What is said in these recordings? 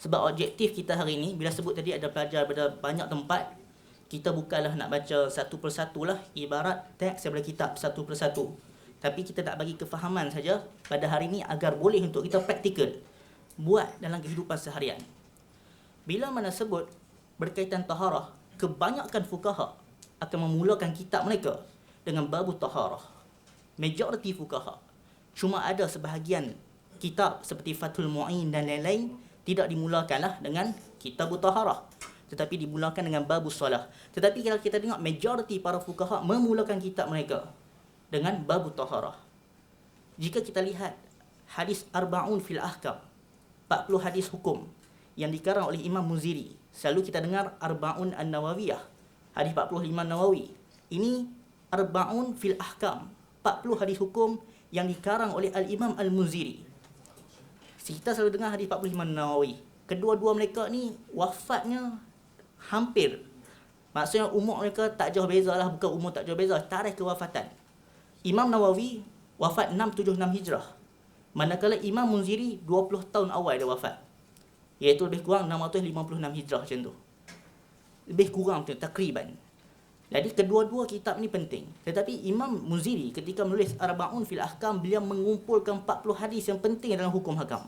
Sebab objektif kita hari ini, bila sebut tadi ada pelajar pada banyak tempat, kita bukanlah nak baca satu persatu lah, ibarat teks daripada kitab satu persatu. Tapi kita nak bagi kefahaman saja pada hari ini agar boleh untuk kita praktikal buat dalam kehidupan seharian. Bila mana sebut berkaitan taharah, kebanyakan fuqaha akan memulakan kitab mereka dengan babu taharah. Majoriti fuqaha. Cuma ada sebahagian kitab seperti Fathul Mu'in dan lain-lain tidak dimulakanlah dengan kitab taharah, tetapi dimulakan dengan babu solah. Tetapi kalau kita tengok majoriti para fuqaha memulakan kitab mereka dengan babu taharah. Jika kita lihat hadis Arba'un fil Ahkam, 40 hadis hukum yang dikarang oleh Imam Muziri. Selalu kita dengar Arba'un An-Nawawiyah, hadis 45 Nawawi. Ini Arba'un fil Ahkam, 40 hadis hukum yang dikarang oleh Al-Imam Al-Muziri. Kita selalu dengar hadis 45 Nawawi. Kedua-dua mereka ni wafatnya hampir. Maksudnya umur mereka tak jauh beza lah, bukan umur tak jauh beza, tarikh kewafatan. Imam Nawawi wafat 676 Hijrah. Manakala Imam Munziri 20 tahun awal dia wafat. Iaitu lebih kurang 656 Hijrah macam tu. Lebih kurang tu, takriban. Jadi kedua-dua kitab ni penting. Tetapi Imam Munziri ketika menulis Arba'un fil Ahkam, beliau mengumpulkan 40 hadis yang penting dalam hukum hakam.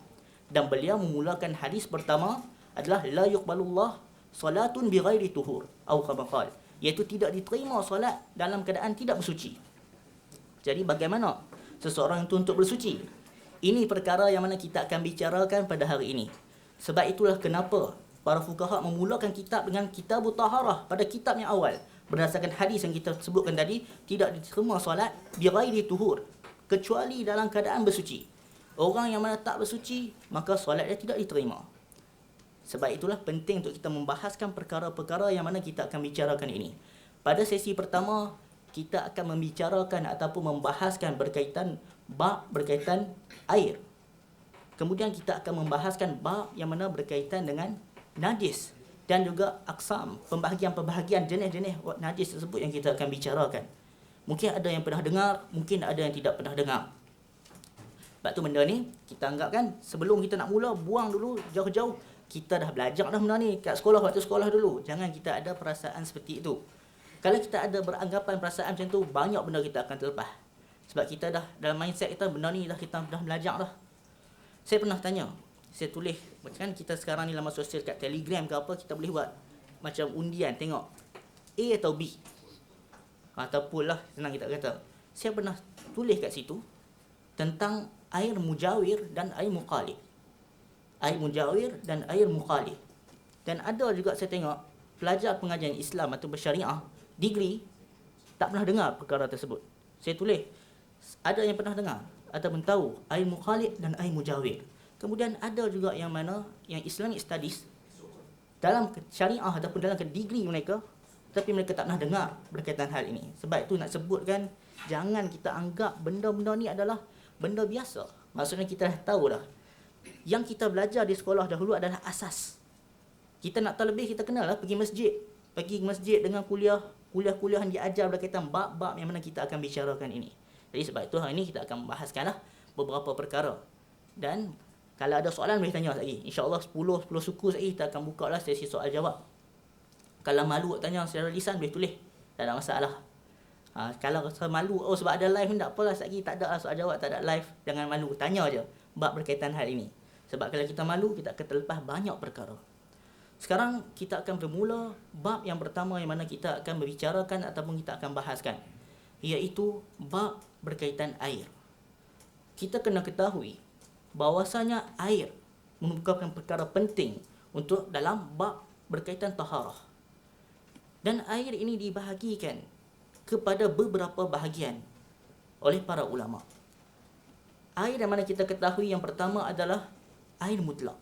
Dan beliau memulakan hadis pertama adalah la yuqbalullah salatun bighairi tuhur atau kama qala, iaitu tidak diterima solat dalam keadaan tidak bersuci. Jadi bagaimana seseorang itu untuk bersuci? Ini perkara yang mana kita akan bicarakan pada hari ini. Sebab itulah kenapa para fuqaha memulakan kitab dengan kitab taharah pada kitab yang awal. Berdasarkan hadis yang kita sebutkan tadi, tidak diterima solat bighairi tuhur, kecuali dalam keadaan bersuci. Orang yang mana tak bersuci, maka solat dia tidak diterima. Sebab itulah penting untuk kita membahaskan perkara-perkara yang mana kita akan bicarakan ini. Pada sesi pertama, kita akan membicarakan ataupun membahaskan berkaitan bab berkaitan air. Kemudian kita akan membahaskan bab yang mana berkaitan dengan najis dan juga aksam, pembahagian-pembahagian jenis-jenis najis tersebut yang kita akan bicarakan. Mungkin ada yang pernah dengar, mungkin ada yang tidak pernah dengar. Sebab tu benda ni kita anggapkan sebelum kita nak mula, buang dulu jauh-jauh. Kita dah belajar dah benda ni kat sekolah, waktu sekolah dulu. Jangan kita ada perasaan seperti itu. Kalau kita ada beranggapan perasaan macam tu, banyak benda kita akan terlepas. Sebab kita dah dalam mindset kita, benda ni dah kita dah belajar dah. Saya pernah tanya, saya tulis, kan kita sekarang ni dalam sosial kat Telegram ke apa, kita boleh buat macam undian, tengok A atau B. Ataupun lah, senang kita kata. Saya pernah tulis kat situ tentang air mujawir dan air muqalib. Air mujawir dan air muqalib. Dan ada juga saya tengok pelajar pengajian Islam atau bersyariah degree tak pernah dengar perkara tersebut. Saya tulis, ada yang pernah dengar ataupun tahu air muqalib dan air mujawir. Kemudian ada juga yang mana yang Islamic Studies dalam syariah ataupun dalam degree mereka, tapi mereka tak pernah dengar berkaitan hal ini. Sebab itu nak sebutkan, jangan kita anggap benda-benda ni adalah benda biasa. Maksudnya kita dah tahu dah. Yang kita belajar di sekolah dahulu adalah asas. Kita nak tahu lebih, kita kenalah pergi masjid. Pergi ke masjid dengan kuliah-kuliah yang diajar berkaitan bab-bab yang mana kita akan bicarakan ini. Jadi sebab itu hari ini kita akan membahaskanlah beberapa perkara. Dan kalau ada soalan boleh tanya lagi. InsyaAllah 10 suku lagi kita akan buka lah sesi soal jawab. Kalau malu tanya secara lisan boleh tulis. Tak ada masalah. Kalau rasa malu, sebab ada live ni tak apalah, lagi tak ada soal jawab, tak ada live. Jangan malu, tanya je bab berkaitan hal ini. Sebab kalau kita malu, kita akan terlepas banyak perkara. Sekarang kita akan bermula bab yang pertama yang mana kita akan membicarakan ataupun kita akan bahaskan, iaitu bab berkaitan air. Kita kena ketahui bahawasanya air merupakan perkara penting untuk dalam bab berkaitan taharah. Dan air ini dibahagikan kepada beberapa bahagian oleh para ulama. Air yang mana kita ketahui yang pertama adalah air mutlak.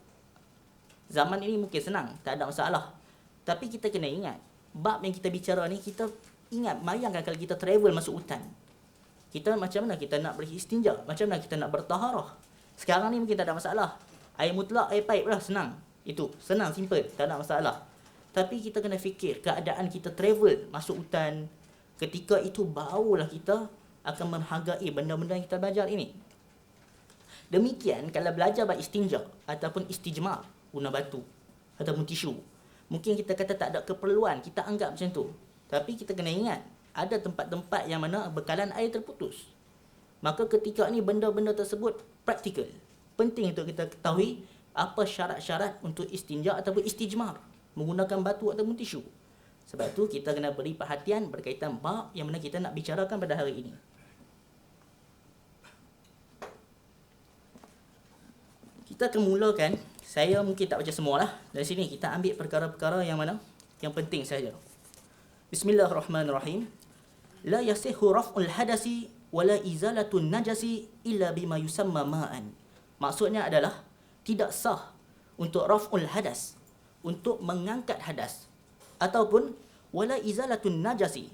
Zaman ini mungkin senang, tak ada masalah. Tapi kita kena ingat, bab yang kita bicara ni, kita ingat, bayangkan kalau kita travel masuk hutan. Kita macam mana kita nak beristinja, macam mana kita nak bertaharah. Sekarang ni mungkin tak ada masalah. Air mutlak, air paip lah, senang. Itu, senang, simple, tak ada masalah. Tapi kita kena fikir, keadaan kita travel masuk hutan, ketika itu barulah kita akan menghargai benda-benda yang kita belajar ini. Demikian kalau belajar bab istinja ataupun istijmar, guna batu ataupun tisu. Mungkin kita kata tak ada keperluan, kita anggap macam tu. Tapi kita kena ingat, ada tempat-tempat yang mana bekalan air terputus. Maka ketika ni benda-benda tersebut praktikal. Penting untuk kita ketahui apa syarat-syarat untuk istinja ataupun istijmar menggunakan batu ataupun tisu. Sebab tu kita kena beri perhatian berkaitan bab yang mana kita nak bicarakan pada hari ini. Kita akan mulakan, saya mungkin tak baca semualah. Dari sini kita ambil perkara-perkara yang mana yang penting saja. Bismillahirrahmanirrahim. La yasihu raf'ul hadasi wala izalatun najasi illa bima yusamma ma'an. Maksudnya adalah tidak sah untuk raf'ul hadas, untuk mengangkat hadas, ataupun wala izalatun najasi,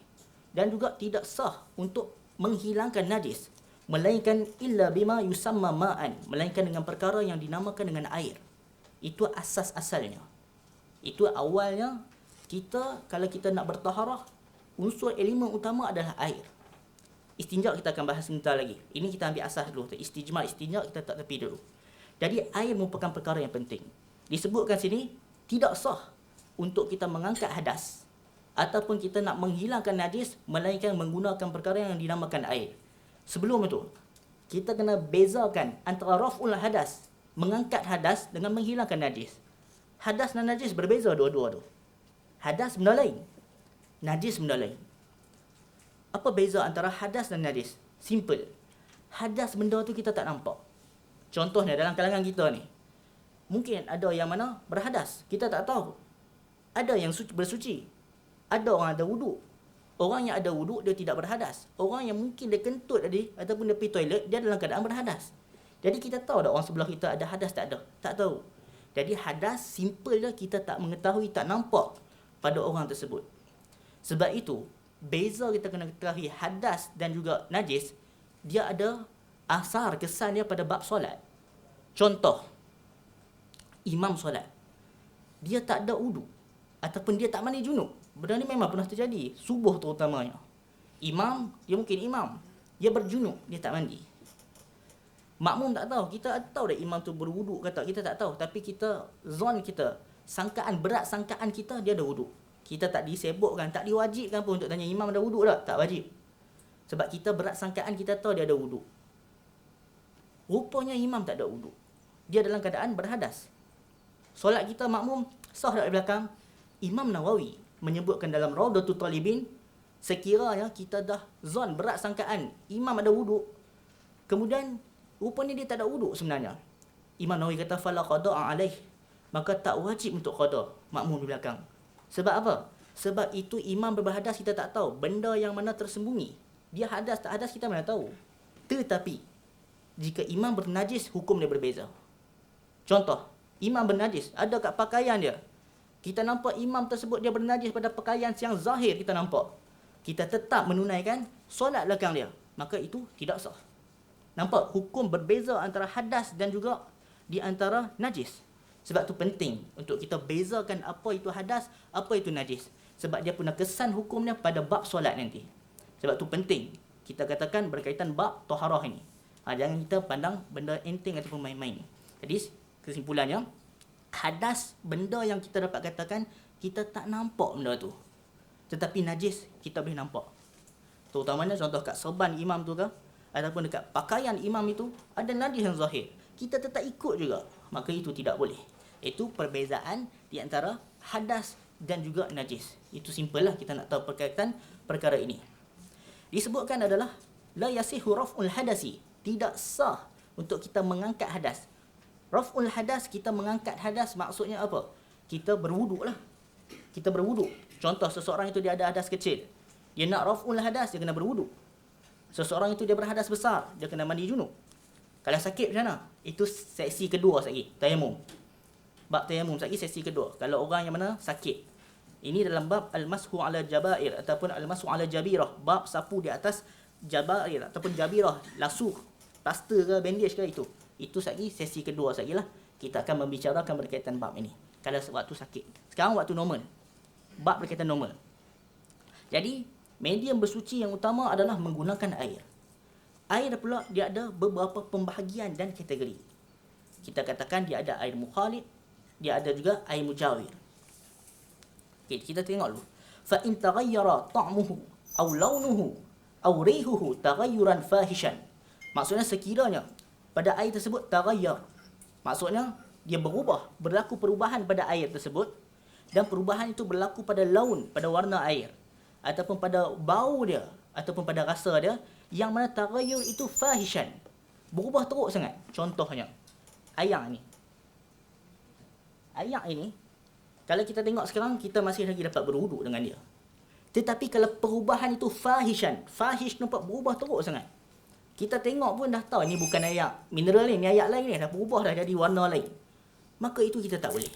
dan juga tidak sah untuk menghilangkan najis, melainkan illa bima yusamma ma'an, melainkan dengan perkara yang dinamakan dengan air. Itu asas asalnya. Itu awalnya kita, kalau kita nak bertaharah, unsur elemen utama adalah air. Istinja kita akan bahas sebentar lagi. Ini kita ambil asas dulu. Istinja kita tak tepi dulu. Jadi air merupakan perkara yang penting. Disebutkan sini tidak sah untuk kita mengangkat hadas ataupun kita nak menghilangkan najis melainkan menggunakan perkara yang dinamakan air. Sebelum itu, kita kena bezakan antara raf'ul hadas, mengangkat hadas, dengan menghilangkan najis. Hadas dan najis berbeza dua-dua tu. Hadas benda lain, najis benda lain. Apa beza antara hadas dan najis? Simple. Hadas benda tu kita tak nampak. Contohnya dalam kalangan kita ni, mungkin ada yang mana berhadas, kita tak tahu. Ada yang bersuci, ada orang ada wuduk. Orang yang ada wuduk dia tidak berhadas. Orang yang mungkin dia kentut tadi ataupun dia pergi toilet, dia dalam keadaan berhadas. Jadi kita tahu tak orang sebelah kita ada hadas tak ada? Tak tahu. Jadi hadas simple je, kita tak mengetahui, tak nampak pada orang tersebut. Sebab itu beza kita kena ketahui hadas dan juga najis, dia ada asar kesan dia pada bab solat. Contoh, imam solat, dia tak ada wudu ataupun dia tak mandi junub. Benda ni memang pernah terjadi, subuh terutamanya. Imam, dia mungkin imam, dia berjunub, dia tak mandi. Makmum tak tahu, kita tahu dah imam tu berwuduk ke tak, kita tak tahu. Tapi kita, zon kita, sangkaan, berat sangkaan kita, dia ada wuduk. Kita tak disebutkan, tak diwajibkan pun untuk tanya imam ada wuduk tak? Tak wajib. Sebab kita berat sangkaan, kita tahu dia ada wuduk. Rupanya imam tak ada wuduk, dia dalam keadaan berhadas. Solat kita makmum sah dari belakang. Imam Nawawi menyebutkan dalam Raudatul Talibin, sekiranya kita dah zon berat sangkaan imam ada wuduk, kemudian rupanya dia tak ada wuduk sebenarnya, Imam Nawawi kata fala qada'a alaih, maka tak wajib untuk qada makmum di belakang. Sebab apa? Sebab itu imam berhadas, kita tak tahu benda yang mana tersembunyi. Dia hadas tak hadas kita mana tahu. Tetapi jika imam bernajis, hukum dia berbeza. Contoh, imam bernajis ada kat pakaian dia, kita nampak imam tersebut dia bernajis pada pakaian yang zahir, kita nampak, kita tetap menunaikan solat belakang dia, maka itu tidak sah. Nampak hukum berbeza antara hadas dan juga di antara najis. Sebab tu penting untuk kita bezakan apa itu hadas, apa itu najis. Sebab dia punya kesan hukumnya pada bab solat nanti. Sebab tu penting kita katakan berkaitan bab taharah ini. Jangan kita pandang benda enteng ataupun main-main. Jadi kesimpulannya, hadas benda yang kita dapat katakan kita tak nampak benda tu. Tetapi najis kita boleh nampak. Terutamanya contoh kat serban imam tu ke, ataupun dekat pakaian imam itu ada najis yang zahir, kita tetap ikut juga, maka itu tidak boleh. Itu perbezaan di antara hadas dan juga najis. Itu simple lah, kita nak tahu perkaitan perkara ini. Disebutkan adalah la yasihu raf'ul hadasi, tidak sah untuk kita mengangkat hadas. Raf'ul hadas, kita mengangkat hadas, maksudnya apa? Kita berwuduk lah. Kita berwuduk. Contoh, seseorang itu dia ada hadas kecil, dia nak raf'ul hadas, dia kena berwuduk. Seseorang itu dia berhadas besar, dia kena mandi junub. Kalau sakit macam mana? Itu seksi kedua sekali, tayamum. Bab tayamum sekali sesi kedua. Kalau orang yang mana sakit, ini dalam bab al-mashu ala jabair ataupun al-mashu ala jabirah, bab sapu di atas jabair ataupun jabirah, lasuh, plaster ke bandage ke, itu sekali sesi kedua sekali lah. Kita akan membicarakan berkaitan bab ini kalau waktu sakit. Sekarang waktu normal, bab berkaitan normal. Jadi medium bersuci yang utama adalah menggunakan air. Air pula dia ada beberapa pembahagian dan kategori. Kita katakan dia ada air mukhalid, dia ada juga air mujawir. Okey, kita tengok dulu. Fa in taghayyara ta'muhu aw launuhu aw rihuhu taghayyuran fahishan. Maksudnya sekiranya pada air tersebut taghayyar, maksudnya dia berubah, berlaku perubahan pada air tersebut, dan perubahan itu berlaku pada laun, pada warna air, ataupun pada bau dia, ataupun pada rasa dia, yang mana taghayyur itu fahishan, berubah teruk sangat. Contohnya ayak ni. Ayak ini, kalau kita tengok sekarang, kita masih lagi dapat berwuduk dengan dia. Tetapi kalau perubahan itu fahishan, fahish nampak berubah teruk sangat. Kita tengok pun dah tahu ni bukan ayak mineral ni ayak lain ni, dah berubah dah jadi warna lain. Maka itu kita tak boleh.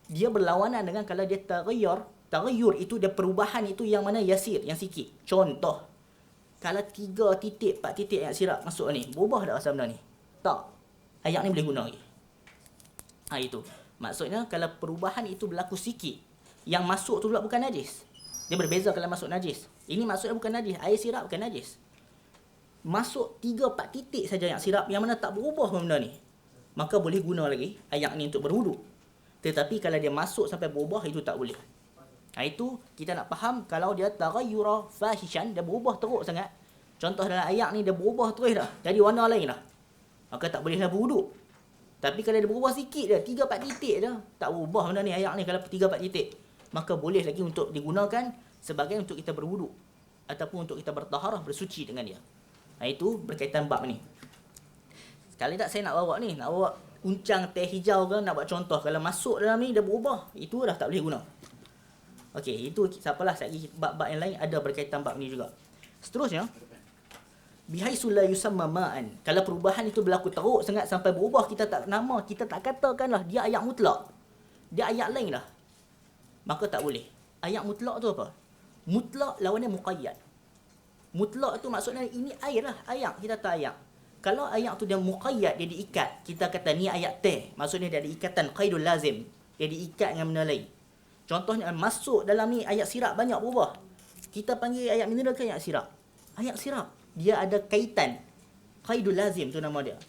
Dia berlawanan dengan kalau dia taghayyur itu dia perubahan itu yang mana yasir, yang sikit. Contoh, kalau 3 titik, 4 titik ayak sirap masuk ni, berubah tak rasa benda ni? Tak. Ayak ni boleh guna lagi. Itu. Maksudnya kalau perubahan itu berlaku sikit, yang masuk tu pula bukan najis. Dia berbeza kalau masuk najis. Ini maksudnya bukan najis, air sirap bukan najis. Masuk 3-4 titik saja yang sirap yang mana tak berubah benda ni, maka boleh guna lagi ayak ni untuk berwuduk. Tetapi kalau dia masuk sampai berubah, itu tak boleh. Itu kita nak faham, kalau dia taghayyura fahishan, dia berubah teruk sangat. Contoh dalam ayak ni dia berubah terus dah, jadi warna lain dah, maka tak bolehlah berwuduk. Tapi kalau dia berubah sikit dah, 3-4 titik dah, tak berubah benda ni ayak ni kalau 3-4 titik, maka boleh lagi untuk digunakan sebagai untuk kita berwuduk ataupun untuk kita bertaharah, bersuci dengan dia. Itu berkaitan bab ni. Sekali tak saya nak bawa ni, nak bawa uncang teh hijau ke, nak buat contoh. Kalau masuk dalam ni dia berubah, itu dah tak boleh guna. Okey, itu siapalah lagi bab-bab yang lain ada berkaitan bab ni juga. Seterusnya, bihaisu la yusamma ma'an. Kalau perubahan itu berlaku teruk sangat sampai berubah, kita tak nama, kita tak katakanlah dia ayak mutlak, dia ayak lain lah, maka tak boleh. Ayak mutlak tu apa? Mutlak lawannya muqayyad. Mutlak tu maksudnya ini air lah, ayak, kita tak ayak. Kalau ayak tu dia muqayyad, dia diikat, kita kata ni ayak teh, maksudnya dia ada ikatan qaidul lazim, dia diikat dengan benda lain. Contohnya masuk dalam ni ayak sirap banyak berubah, kita panggil ayak mineral ke ayak sirap? Ayak sirap, dia ada kaitan qaidul lazim tu nama dia.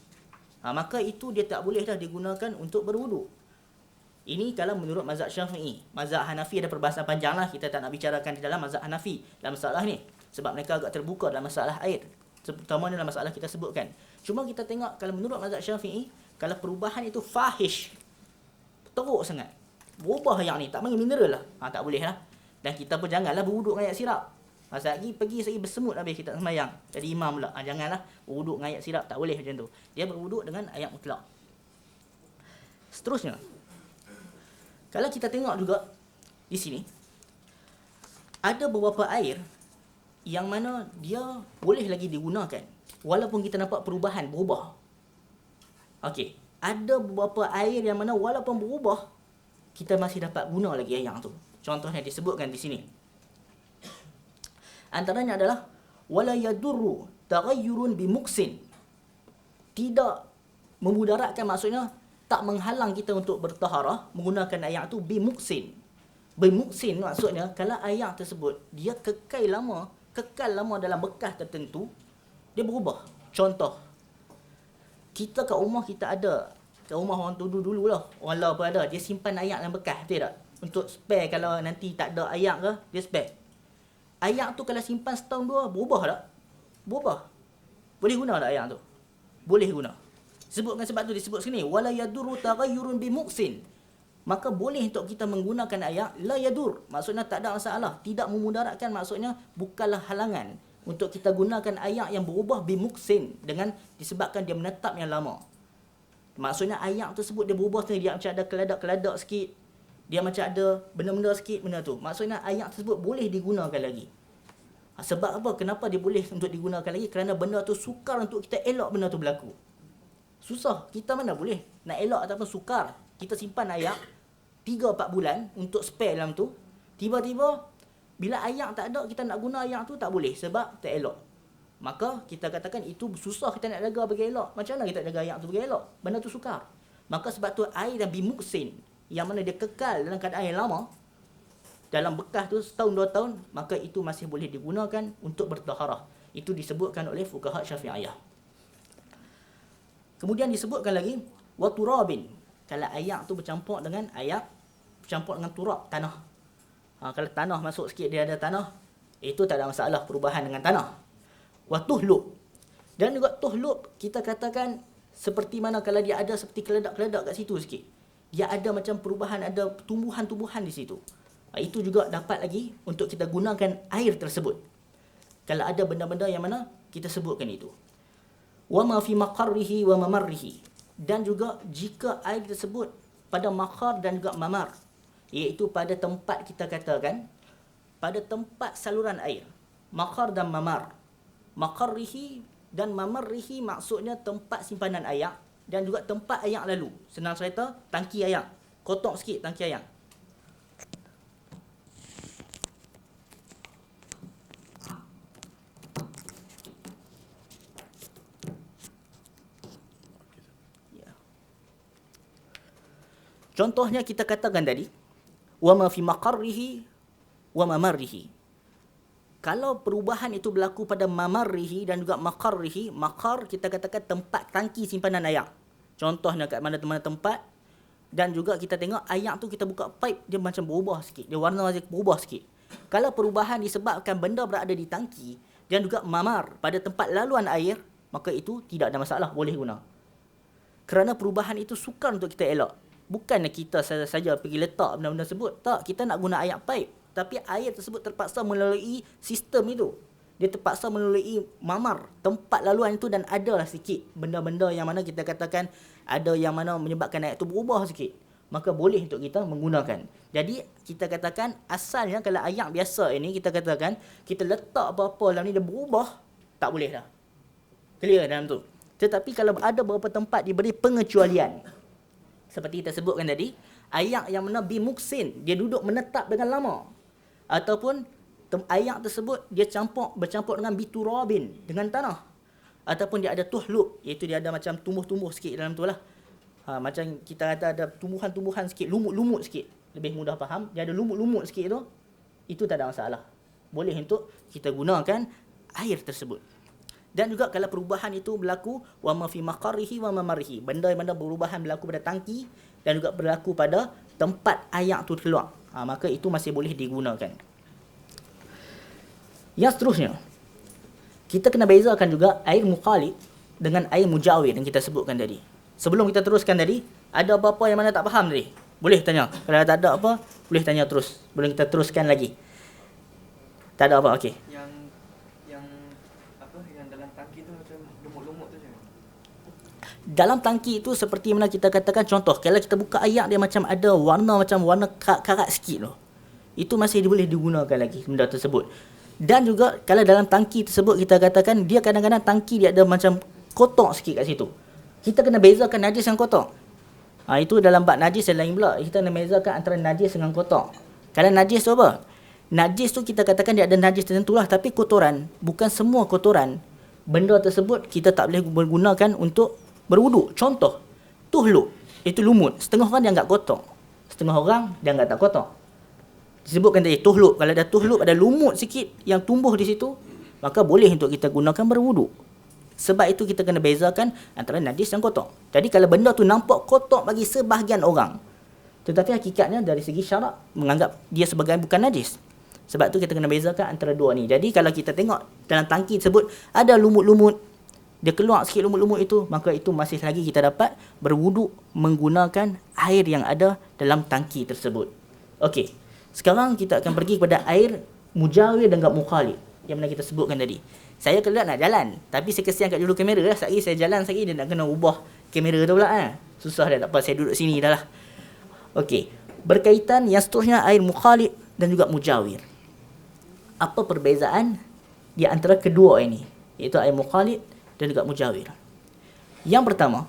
Maka itu dia tak boleh dah digunakan untuk berwuduk. Ini kalau menurut mazhab Syafi'i. Mazhab Hanafi ada perbahasan panjang lah, kita tak nak bicarakan di dalam mazhab Hanafi dalam masalah ni, sebab mereka agak terbuka dalam masalah air, terutama dalam masalah kita sebutkan. Cuma kita tengok kalau menurut mazhab Syafi'i, kalau perubahan itu fahish, teruk sangat, berubah yang ni, tak panggil mineral lah, tak boleh lah. Dan kita pun janganlah berwuduk dengan ayak sirap. Pergi bersemut habis kita sembahyang, jadi imam pula. Janganlah berwuduk dengan ayak sirap, tak boleh macam tu. Dia berwuduk dengan ayak mutlak. Seterusnya, kalau kita tengok juga di sini, ada beberapa air yang mana dia boleh lagi digunakan walaupun kita nampak perubahan, berubah. Okey, ada beberapa air yang mana walaupun berubah, kita masih dapat guna lagi air yang tu. Contohnya disebutkan di sini. Antaranya adalah wala yadurru taghayyurun bimuksin. Tidak memudaratkan, maksudnya tak menghalang kita untuk bertaharah menggunakan air tu bimuksin. Bimuksin maksudnya kalau air tersebut dia kekal lama dalam bekas tertentu, dia berubah. Contoh, kita kat rumah kita ada, kat rumah orang dulu lah, orang lawa pun ada, dia simpan ayak dalam bekas, betul tak? Untuk spare kalau nanti tak ada ayak ke, dia spare. Ayak tu kalau simpan setahun dua, berubah tak? Berubah. Boleh guna tak ayak tu? Boleh guna. Sebutkan sebab tu disebut sini, wala yadurru taghayyurun bimuksin. Maka boleh untuk kita menggunakan ayak la yadur, maksudnya tak ada masalah, tidak memudaratkan, maksudnya bukanlah halangan untuk kita gunakan ayak yang berubah bimuksin, dengan disebabkan dia menetap yang lama. Maksudnya ayak tersebut dia berubah, dia macam ada keladak-keladak sikit, dia macam ada benda-benda sikit, benda tu. Maksudnya ayak tersebut boleh digunakan lagi. Sebab apa? Kenapa dia boleh untuk digunakan lagi? Kerana benda tu sukar untuk kita elak benda tu berlaku. Susah, kita mana boleh nak elak ataupun sukar. Kita simpan ayak 3-4 bulan untuk spare dalam tu. Tiba-tiba bila ayak tak ada, kita nak guna ayak tu tak boleh sebab tak elok. Maka kita katakan itu susah kita nak jaga bagi elok. Macam mana kita jaga ayak tu bagi elok? Benda tu sukar. Maka sebab tu air yang bimuksin, yang mana dia kekal dalam keadaan yang lama, dalam bekas tu setahun 2 tahun, maka itu masih boleh digunakan untuk bertaharah. Itu disebutkan oleh fuqaha Syafi'iyah. Kemudian disebutkan lagi wa turabin. Kalau air tu bercampur dengan air, bercampur dengan turab, tanah. Kalau tanah masuk sikit dia ada tanah, itu tak ada masalah perubahan dengan tanah. Wa tuhlub. Dan juga tuhlub kita katakan seperti mana kalau dia ada seperti keledak-keledak kat situ sikit. Dia ada macam perubahan, ada tumbuhan-tumbuhan di situ. Itu juga dapat lagi untuk kita gunakan air tersebut. Kalau ada benda-benda yang mana kita sebutkan itu. Wa ma fi maqarrihi wa mamarrihi. Dan juga jika air tersebut pada maqar dan juga mamar, iaitu pada tempat kita katakan pada tempat saluran air, maqar dan mamar. Maqarrihi dan mamarrihi maksudnya tempat simpanan air dan juga tempat air lalu. Senang cerita, tangki air. Kotak sikit tangki air. Contohnya kita katakan tadi, wa ma fi maqarrihi wa mamarrihi. Kalau perubahan itu berlaku pada mamarrihi dan juga maqarrihi, maqar kita katakan tempat tangki simpanan air. Contohnya kat mana-mana tempat, dan juga kita tengok air tu kita buka pipe dia macam berubah sikit, dia warna dia berubah sikit. Kalau perubahan disebabkan benda berada di tangki dan juga mamar pada tempat laluan air, maka itu tidak ada masalah, boleh guna. Kerana perubahan itu sukar untuk kita elak. Bukannya kita saja pergi letak benda-benda tersebut. Tak, kita nak guna air pipe. Tapi air tersebut terpaksa melalui sistem itu. Dia terpaksa melalui mamar, tempat laluan itu, dan adalah sikit benda-benda yang mana kita katakan ada yang mana menyebabkan air itu berubah sikit. Maka boleh untuk kita menggunakan. Jadi kita katakan asalnya kalau air biasa ini kita katakan kita letak apa-apa dalam ni dia berubah, tak boleh dah. Clear dalam tu. Tetapi kalau ada beberapa tempat diberi pengecualian. Seperti kita sebutkan tadi, air yang mana bimuksin, dia duduk menetap dengan lama. Ataupun air tersebut dia bercampur dengan biturabin, dengan tanah. Ataupun dia ada tuhlub, iaitu dia ada macam tumbuh-tumbuh sikit dalam tu lah. Macam kita kata ada tumbuhan-tumbuhan sikit, lumut-lumut sikit. Lebih mudah faham, dia ada lumut-lumut sikit tu, itu tak ada masalah. Boleh untuk kita gunakan air tersebut. Dan juga kalau perubahan itu berlaku wa ma fi maqarrihi wa mamarrihi, benda-benda perubahan berlaku pada tangki dan juga berlaku pada tempat air tu keluar, maka itu masih boleh digunakan. Yang seterusnya, kita kena bezakan juga air mukhalid dengan air mujawir yang kita sebutkan tadi. Sebelum kita teruskan tadi, ada apa-apa yang mana tak faham tadi? Boleh tanya. Kalau tak ada apa, boleh tanya terus. Boleh kita teruskan lagi. Tak ada apa, okey. Dalam tangki itu seperti mana kita katakan, contoh kalau kita buka air dia macam ada warna macam warna karat sikit tu, itu masih boleh digunakan lagi benda tersebut. Dan juga kalau dalam tangki tersebut kita katakan dia kadang-kadang tangki dia ada macam kotak sikit kat situ, kita kena bezakan najis dan kotak. Itu dalam bab najis yang lain pula, kita kena bezakan antara najis dengan kotak. Kalau najis tu apa? Najis tu kita katakan dia ada najis tertentu lah, tapi kotoran, bukan semua kotoran benda tersebut kita tak boleh bergunakan untuk berwuduk. Contoh, tuhluk, itu lumut. Setengah orang dia anggap kotor, setengah orang dia anggap tak kotor. Disebutkan tadi tuhluk, kalau ada tuhluk, ada lumut sikit yang tumbuh di situ, maka boleh untuk kita gunakan berwuduk. Sebab itu kita kena bezakan antara najis dan kotor. Jadi kalau benda tu nampak kotor bagi sebahagian orang, tetapi hakikatnya dari segi syarak menganggap dia sebagai bukan najis. Sebab tu kita kena bezakan antara dua ni. Jadi kalau kita tengok dalam tangki tersebut ada lumut-lumut, dia keluar sikit lumut-lumut itu, maka itu masih lagi kita dapat berwuduk menggunakan air yang ada dalam tangki tersebut. Okey. Sekarang kita akan pergi kepada air mujawir dan mukhalid yang mana kita sebutkan tadi. Saya kelak nak jalan, tapi saya kesian kat dulu kamera lah. Sekali saya jalan sekali dia nak kena ubah kamera tu pula Susah dah, tak apa, saya duduk sini dah lah. Okey. Berkaitan yang seterusnya air mukhalid dan juga mujawir. Apa perbezaan di antara kedua ini? Iaitu air mukhalid dan juga mujawir. Yang pertama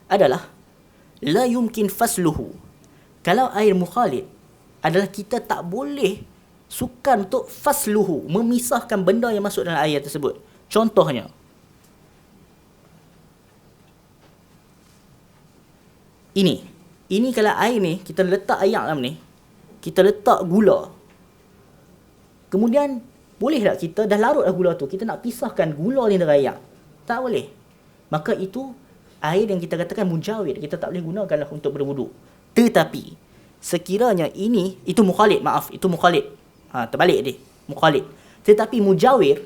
adalah la yumkin fasluhu. Kalau air mukhalid adalah kita tak boleh sukar untuk fasluhu, memisahkan benda yang masuk dalam air tersebut. Contohnya, ini kalau air ni kita letak air dalam ni, kita letak gula, kemudian boleh tak kita dah larut dah gula tu, kita nak pisahkan gula ni dari air? Tak boleh. Maka itu air yang kita katakan mujawir, kita tak boleh gunakanlah untuk berwuduk. Tetapi sekiranya itu mukhalid, itu mukhalid. Terbalik dia, mukhalid. Tetapi mujawir,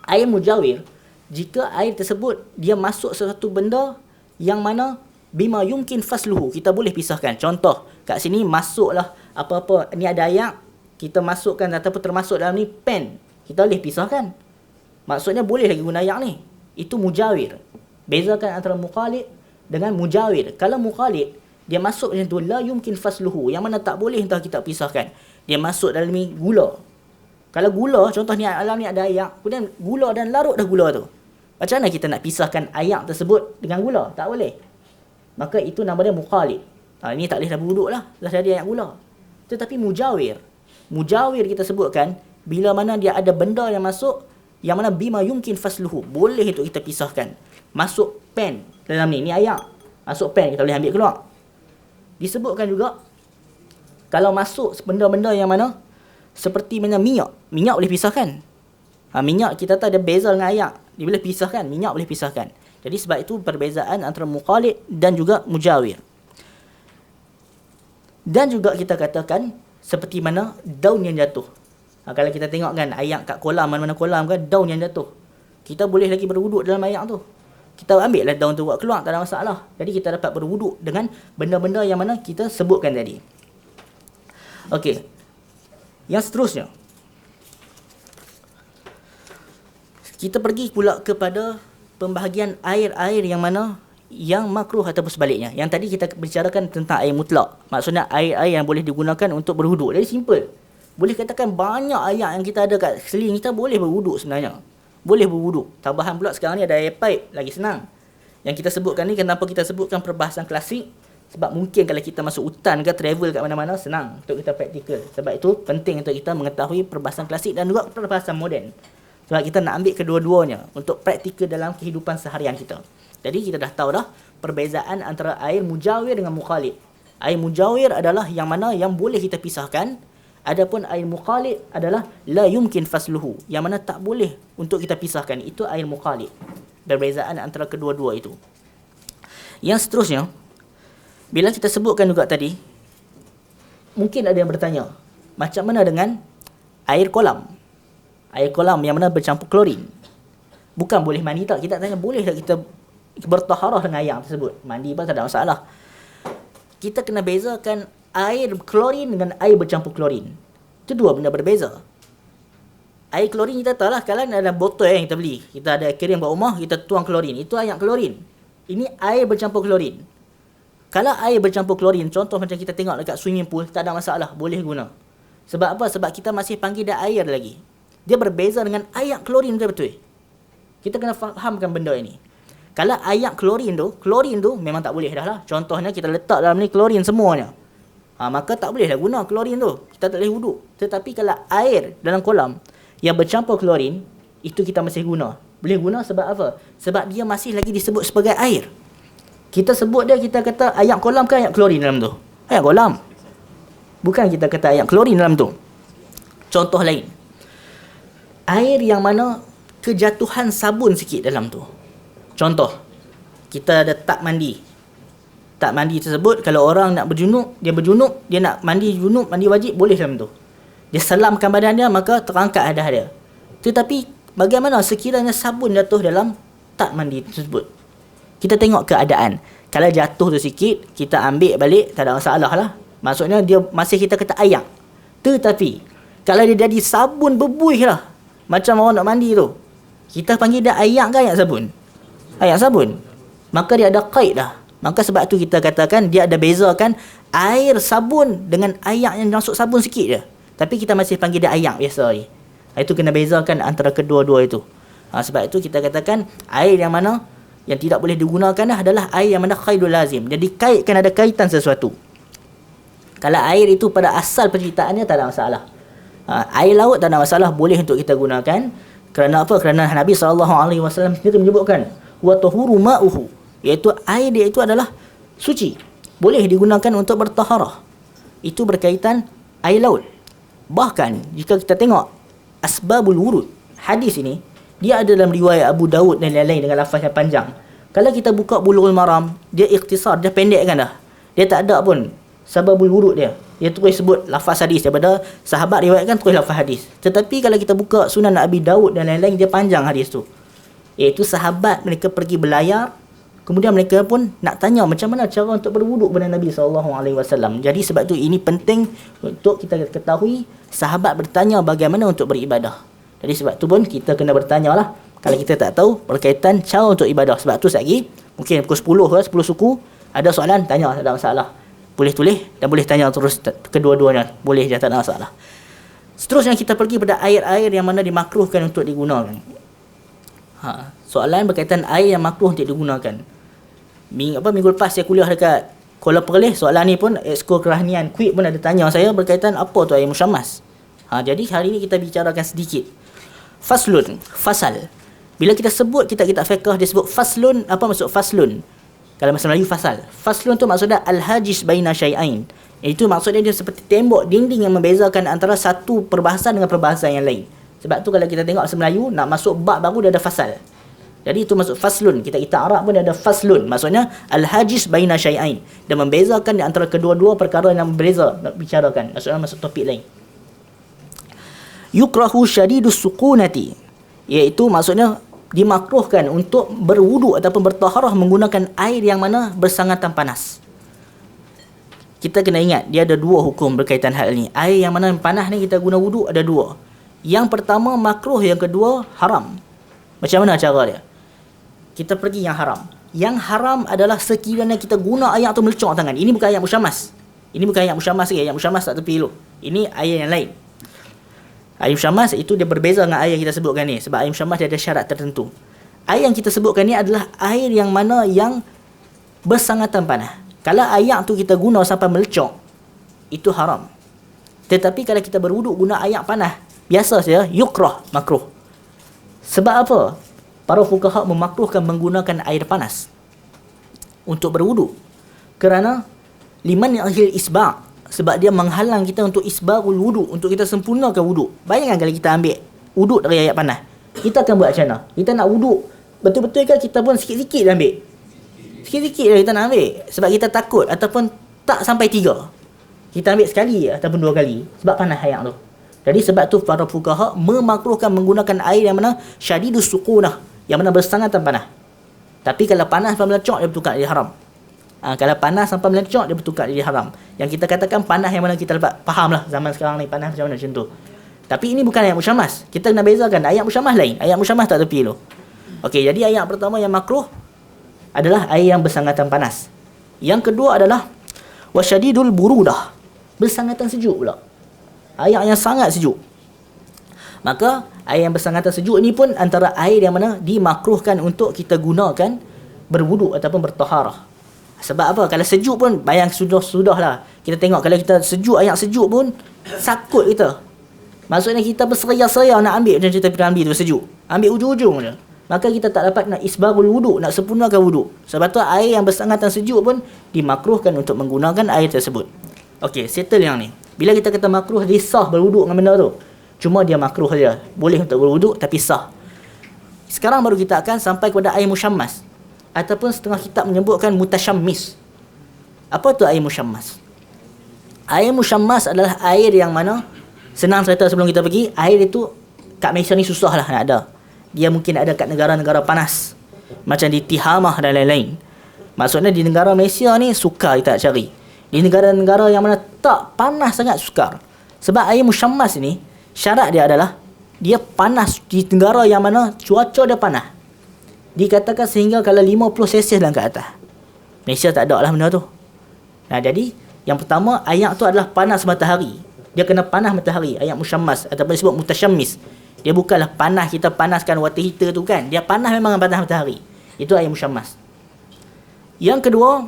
air mujawir, jika air tersebut dia masuk sesuatu benda yang mana bima yumkin fasluhu, kita boleh pisahkan. Contoh, kat sini masuklah apa-apa, ni ada air, kita masukkan ataupun termasuk dalam ni pen, kita boleh pisahkan. Maksudnya boleh lagi guna air ni. Itu mujawir. Bezakan antara mukhalid dengan mujawir. Kalau mukhalid, dia masuk macam tu, la yumkin fasluhu, yang mana tak boleh entah kita pisahkan. Dia masuk dalam ni gula. Kalau gula, contoh ni alam ni ada air, kemudian gula dan larut dah gula tu. Macam mana kita nak pisahkan air tersebut dengan gula? Tak boleh. Maka itu nama dia mukhalid. Ini tak boleh dah berwuduk lah, dah jadi air gula. Tetapi mujawir. Mujawir kita sebutkan, bila mana dia ada benda yang masuk, yang mana bima yumkin fasluhu, boleh untuk kita pisahkan. Masuk pen dalam ni air. Masuk pen, kita boleh ambil keluar. Disebutkan juga, kalau masuk benda-benda yang mana, seperti mana minyak boleh pisahkan. Minyak kita tahu ada beza dengan air. Dia boleh pisahkan, minyak boleh pisahkan. Jadi sebab itu perbezaan antara mukhalid dan juga mujawir. Dan juga kita katakan seperti mana daun yang jatuh. Kalau kita tengok kan air kat kolam, mana-mana kolam kan, daun yang jatuh. Kita boleh lagi berwuduk dalam air tu. Kita ambil lah daun tu buat keluar, tak ada masalah. Jadi kita dapat berwuduk dengan benda-benda yang mana kita sebutkan tadi. Okey. Yang seterusnya, kita pergi pula kepada pembahagian air-air yang mana yang makruh ataupun sebaliknya. Yang tadi kita bicarakan tentang air mutlak. Maksudnya air-air yang boleh digunakan untuk berwuduk. Jadi simple. Boleh katakan banyak air yang kita ada kat sekeliling kita boleh berwuduk sebenarnya. Boleh berwuduk. Tambahan pula sekarang ni ada air pipe, lagi senang. Yang kita sebutkan ni, kenapa kita sebutkan perbahasan klasik? Sebab mungkin kalau kita masuk hutan ke travel kat mana-mana, senang untuk kita praktikal. Sebab itu penting untuk kita mengetahui perbahasan klasik dan juga perbahasan moden. Sebab kita nak ambil kedua-duanya untuk praktikal dalam kehidupan seharian kita. Jadi kita dah tahu dah perbezaan antara air mujawir dengan mukhalid. Air mujawir adalah yang mana yang boleh kita pisahkan. Adapun air mukhalid adalah la yumkin fasluhu, yang mana tak boleh untuk kita pisahkan. Itu air mukhalid. Perbezaan antara kedua-dua itu. Yang seterusnya, bila kita sebutkan juga tadi, mungkin ada yang bertanya, macam mana dengan air kolam? Air kolam yang mana bercampur klorin. Bukan boleh mandi tak? Kita tanya, boleh tak kita bertaharah dengan air tersebut? Mandi pun tak ada masalah. Kita kena bezakan air klorin dengan air bercampur klorin. Itu dua benda berbeza. Air klorin kita tahu lah, kalau ada botol yang kita beli, kita ada aquarium kat rumah, kita tuang klorin. Itu air klorin. Ini air bercampur klorin. Kalau air bercampur klorin, contoh macam kita tengok dekat swimming pool, tak ada masalah, boleh guna. Sebab apa? Sebab kita masih panggil dia air lagi. Dia berbeza dengan air klorin betul-betul. Kita kena fahamkan benda ini. Kalau air klorin tu memang tak boleh dah lah. Contohnya kita letak dalam ni klorin semuanya. Maka tak boleh dah guna klorin tu. Kita tak boleh wuduk. Tetapi kalau air dalam kolam yang bercampur klorin, itu kita masih guna. Boleh guna sebab apa? Sebab dia masih lagi disebut sebagai air. Kita sebut dia, kita kata air kolam ke air klorin dalam tu? Air kolam. Bukan kita kata air klorin dalam tu. Contoh lain. Air yang mana kejatuhan sabun sikit dalam tu. Contoh, kita ada tak mandi. Tak mandi tersebut, kalau orang nak berjunub, dia nak mandi junub, mandi wajib, boleh dalam tu. Dia selamkan badan dia, maka terangkat hadas dia. Tetapi, bagaimana sekiranya sabun jatuh dalam tak mandi tersebut? Kita tengok keadaan. Kalau jatuh tu sikit, kita ambil balik, tak ada masalah lah. Maksudnya, dia masih kita kata air. Tetapi, kalau dia jadi sabun berbuih lah, macam orang nak mandi tu, kita panggil dia air ke air sabun? Air sabun. Maka dia ada qaid dah. Maka sebab tu kita katakan dia ada bezakan air sabun dengan air yang masuk sabun sikit je. Tapi kita masih panggil dia air biasa ni. Itu kena bezakan antara kedua-dua itu. Sebab itu kita katakan air yang mana yang tidak boleh digunakan adalah air yang mana qaidul lazim. Jadi kaitkan, ada kaitan sesuatu. Kalau air itu pada asal penciptaannya tak ada masalah. Air laut tak ada masalah, boleh untuk kita gunakan. Kerana apa? Kerana Nabi SAW sendiri menyebutkan wa tahuru ma'uhu, iaitu air dia itu adalah suci, boleh digunakan untuk bertaharah. Itu berkaitan air laut. Bahkan jika kita tengok asbabul wurud, hadis ini dia ada dalam riwayat Abu Daud dan lain-lain dengan lafaz yang panjang. Kalau kita buka Bulughul Maram, dia ikhtisar, dia pendekkan dah. Dia tak ada pun sababul wurud dia. Dia terus sebut lafaz hadis daripada sahabat riwayatkan terus lafaz hadis. Tetapi kalau kita buka Sunan Abi Daud dan lain-lain, dia panjang hadis tu. Iaitu sahabat mereka pergi berlayar, kemudian mereka pun nak tanya macam mana cara untuk berwuduk kepada Nabi SAW. Jadi sebab tu ini penting untuk kita ketahui, sahabat bertanya bagaimana untuk beribadah. Jadi sebab tu pun kita kena bertanya lah. Kalau kita tak tahu berkaitan cara untuk ibadah. Sebab tu sekali, mungkin pukul 10 ke, 10 suku, ada soalan, tanya, tak ada masalah. Boleh tulis dan boleh tanya terus kedua-duanya. Boleh je, tak ada masalah. Seterusnya kita pergi pada air-air yang mana dimakruhkan untuk digunakan. Soalan berkaitan air yang makruh untuk digunakan. Minggu lepas saya kuliah dekat Kuala Perlis, soalan ni pun Exco Kerahnian Kuit pun ada tanya saya berkaitan apa tu air musyammas. Jadi hari ni kita bicarakan sedikit. Faslun, fasal. Bila kita sebut kitab-kitab fiqh dia sebut faslun, apa maksud faslun? Kalau bahasa Melayu fasal. Faslun tu maksudnya al-hajiz baina syai'ain. Itu maksudnya dia seperti tembok dinding yang membezakan antara satu perbahasan dengan perbahasan yang lain. Sebab tu kalau kita tengok bahasa Melayu nak masuk bab baru dia ada fasal. Jadi itu maksud faslun. Kita Arab pun ada faslun. Maksudnya al-hajiz baina syai'ain. Dia membezakan di antara kedua-dua perkara yang berbeza nak bicarakan. Maksudnya masuk topik lain. Yukrahu syadidus suqunati. Iaitu maksudnya dimakruhkan untuk berwuduk ataupun bertaharah menggunakan air yang mana bersangatan panas. Kita kena ingat dia ada dua hukum berkaitan hal ini. Air yang mana panas ni kita guna wuduk ada dua. Yang pertama makruh, yang kedua haram. Macam mana cara dia? Kita pergi yang haram. Yang haram adalah sekiranya kita guna air tu melecok tangan. Ini bukan air musyammas. Ini bukan air musyammas lagi. Air musyammas tak tepi dulu. Ini air yang lain. Air musyammas itu dia berbeza dengan air yang kita sebutkan ni. Sebab air musyammas dia ada syarat tertentu. Air yang kita sebutkan ni adalah air yang mana yang bersangatan panas. Kalau air tu kita guna sampai melecok, itu haram. Tetapi kalau kita berwuduk guna air panas, biasa saja, yukrah, makruh. Sebab apa? Para fuqaha memakruhkan menggunakan air panas untuk berwuduk. Kerana liman akhil isba', sebab dia menghalang kita untuk isbagul wuduk, untuk kita sempurnakan wuduk. Bayangkan kalau kita ambil wuduk dari air panas, kita akan buat macam mana? Kita nak wuduk betul-betul kan, kita pun sikit-sikit dah ambil. Sikit-sikit dah kita nak ambil. Sebab kita takut ataupun tak sampai 3. Kita ambil sekali ataupun 2 kali. Sebab panas air tu. Jadi sebab tu para fuqaha memakruhkan menggunakan air yang mana syadidus suqunah, yang mana bersangatan panas. Tapi kalau panas sampai melecok, dia bertukar jadi haram. Kalau panas sampai melecok, dia bertukar jadi haram. Yang kita katakan panas yang mana kita dapat faham lah zaman sekarang ni panas macam mana macam tu. Tapi ini bukan ayat musyammas. Kita kena bezakan. Ayat musyammas lain. Ayat musyammas tak tepi tu. Okey, jadi ayat pertama yang makruh adalah air yang bersangatan panas. Yang kedua adalah wasyadidul burudah. Bersangatan sejuk pula. Air yang sangat sejuk. Maka air yang bersangatan sejuk ni pun antara air yang mana dimakruhkan untuk kita gunakan berwuduk ataupun bertaharah. Sebab apa? Kalau sejuk pun bayang sudah-sudahlah. Kita tengok kalau kita sejuk, air sejuk pun sakut kita. Maksudnya kita berseria-seria nak ambil macam cerita Piramli tu sejuk. Ambil ujung-ujung je. Maka kita tak dapat nak isbagul wuduk, nak sempurnakan wuduk. Sebab tu air yang bersangatan sejuk pun dimakruhkan untuk menggunakan air tersebut. Okey, settle yang ni. Bila kita kata makruh, dia sah berwuduk dengan benda tu. Cuma dia makruh saja. Boleh untuk berwuduk tapi sah. Sekarang baru kita akan sampai kepada air musyammas. Ataupun setengah kitab menyebutkan mutasyammis. Apa tu air musyammas? Air musyammas adalah air yang mana, senang cerita sebelum kita pergi, air itu kat Malaysia ni susah lah nak ada. Dia mungkin ada kat negara-negara panas. Macam di Tihamah dan lain-lain. Maksudnya di negara Malaysia ni sukar kita nak cari. Di negara-negara yang mana tak panas sangat sukar. Sebab air musyammas ni, syarat dia adalah dia panas di negara yang mana cuaca dia panas. Dikatakan sehingga kalau 50 Celsius dan ke atas. Malaysia tak ada lah benda tu. Nah, jadi yang pertama ayat tu adalah panas matahari. Dia kena panas matahari, ayat musyammas ataupun disebut mutasyammis. Dia bukanlah panas kita panaskan water heater tu kan. Dia panas memang panas matahari. Itu ayat musyammas. Yang kedua,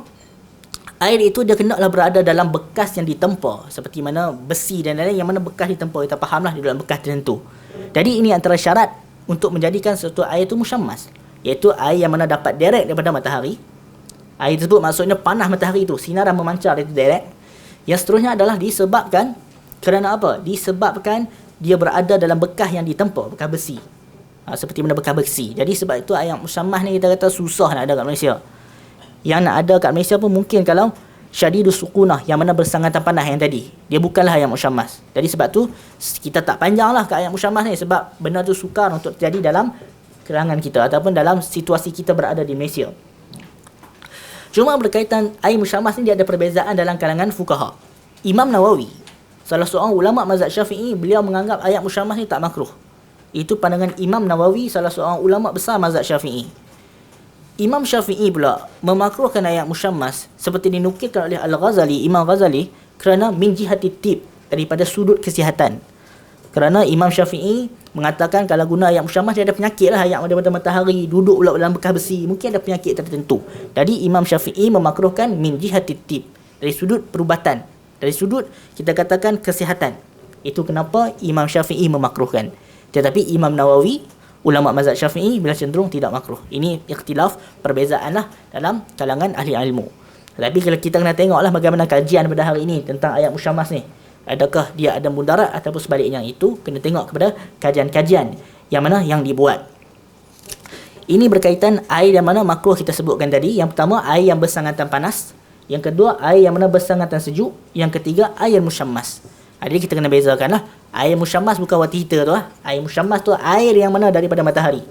air itu dia kenalah berada dalam bekas yang ditempa, seperti mana besi dan lain-lain yang mana bekas ditempa. Kita fahamlah di dalam bekas tertentu. Jadi ini antara syarat untuk menjadikan suatu air itu musyammas, iaitu air yang mana dapat direct daripada matahari. Air tersebut maksudnya panas matahari itu, sinaran memancar itu direct. Yang seterusnya adalah disebabkan kerana apa? Disebabkan dia berada dalam bekas yang ditempa, bekas besi. Seperti benda bekas besi. Jadi sebab itu air musyammas ni kita kata susah nak ada kat Malaysia. Yang nak ada kat Malaysia pun mungkin kalau syadidus suqunah, yang mana bersangatan panas yang tadi. Dia bukanlah air musyammas. Jadi sebab tu kita tak panjanglah ke air musyammas ni, sebab benda tu sukar untuk terjadi dalam kalangan kita ataupun dalam situasi kita berada di Malaysia. Cuma berkaitan air musyammas ni, dia ada perbezaan dalam kalangan fuqaha. Imam Nawawi, salah seorang ulama mazhab Syafi'i, beliau menganggap ayat musyammas ni tak makruh. Itu pandangan Imam Nawawi, salah seorang ulama besar mazhab Syafi'i. Imam Syafi'i pula memakruhkan ayat musyammas seperti dinukilkan oleh Al-Ghazali, Imam Ghazali, kerana min jihati tib, daripada sudut kesihatan. Kerana Imam Syafi'i mengatakan kalau guna ayat musyammas dia ada penyakit lah, ayat daripada matahari, duduk pula dalam bekas besi, mungkin ada penyakit tertentu. Jadi Imam Syafi'i memakruhkan min jihati tib, dari sudut perubatan, dari sudut kita katakan kesihatan. Itu kenapa Imam Syafi'i memakruhkan. Tetapi Imam Nawawi, ulama mazhab Syafi'i, bila cenderung tidak makruh. Ini ikhtilaf, perbezaan lah dalam kalangan ahli ilmu. Tapi kalau kita kena tengoklah bagaimana kajian pada hari ini tentang ayat musyammas ni. Adakah dia ada mudarat ataupun sebaliknya, itu kena tengok kepada kajian-kajian yang mana yang dibuat. Ini berkaitan air yang mana makruh kita sebutkan tadi. Yang pertama, air yang bersangatan panas. Yang kedua, air yang mana bersangatan sejuk. Yang ketiga, air musyammas. Jadi kita kena bezakan lah. Air musyammas bukan wati heater tu lah. Air musyammas tu air yang mana daripada matahari.